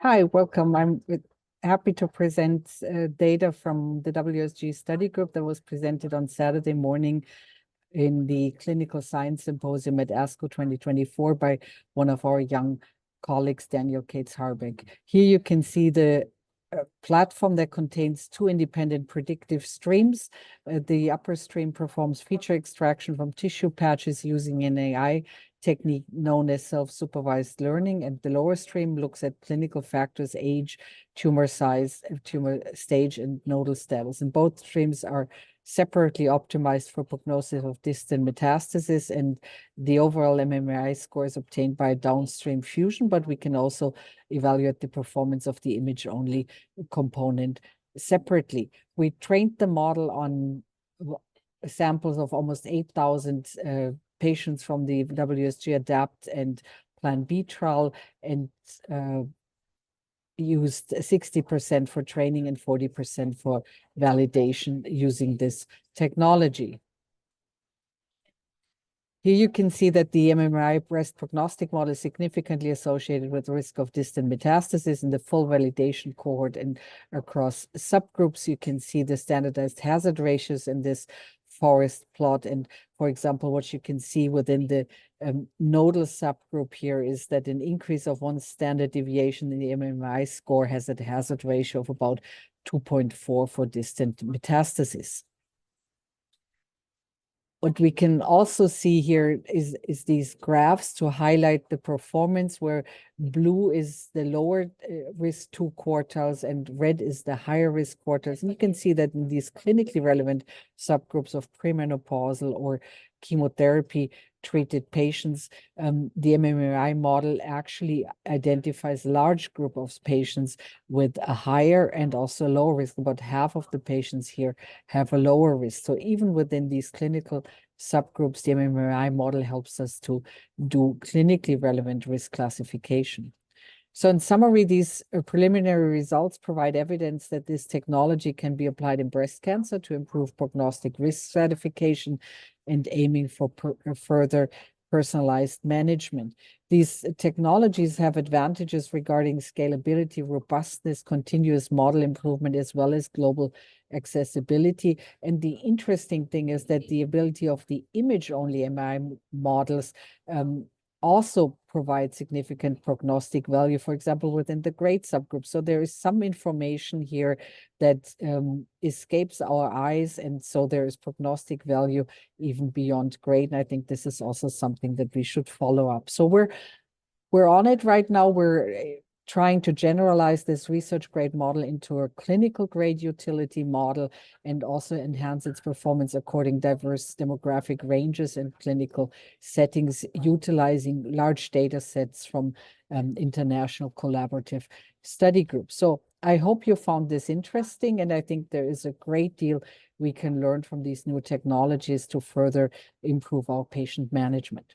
Hi, welcome. I'm happy to present data from the WSG study group that was presented on Saturday morning in the Clinical Science Symposium at ASCO 2024 by one of our young colleagues, Daniel Harbeck. Here you can see the platform that contains two independent predictive streams. The upper stream performs feature extraction from tissue patches using an AI technique known as self-supervised learning, and the lower stream looks at clinical factors, age, tumor size, tumor stage, and nodal status. And both streams are separately optimized for prognosis of distant metastasis, and the overall MMRI score is obtained by downstream fusion, but we can also evaluate the performance of the image-only component separately. We trained the model on samples of almost 8,000 patients from the WSG ADAPT and Plan B trial, and used 60% for training and 40% for validation using this technology. Here you can see that the MMRI breast prognostic model is significantly associated with risk of distant metastasis in the full validation cohort, and across subgroups, you can see the standardized hazard ratios in this forest plot. And for example, what you can see within the nodal subgroup here is that an increase of one standard deviation in the MMRI score has a hazard ratio of about 2.4 for distant metastasis. What we can also see here is these graphs to highlight the performance, where blue is the lower risk 2 quartiles and red is the higher risk quartiles. And you can see that in these clinically relevant subgroups of premenopausal or chemotherapy treated patients, the MMRI model actually identifies a large group of patients with a higher and also lower risk. About half of the patients here have a lower risk. So even within these clinical subgroups, the MMRI model helps us to do clinically relevant risk classification. So in summary, these preliminary results provide evidence that this technology can be applied in breast cancer to improve prognostic risk stratification and aiming for further personalized management. These technologies have advantages regarding scalability, robustness, continuous model improvement, as well as global accessibility. And the interesting thing is that the ability of the image-only MRI models also provide significant prognostic value, for example, within the grade subgroup. So there is some information here that escapes our eyes, and so there is prognostic value even beyond grade. And I think this is also something that we should follow up. So we're on it right now. We're trying to generalize this research grade model into a clinical grade utility model and also enhance its performance according diverse demographic ranges and clinical settings, utilizing large data sets from international collaborative study groups. So I hope you found this interesting, and I think there is a great deal we can learn from these new technologies to further improve our patient management.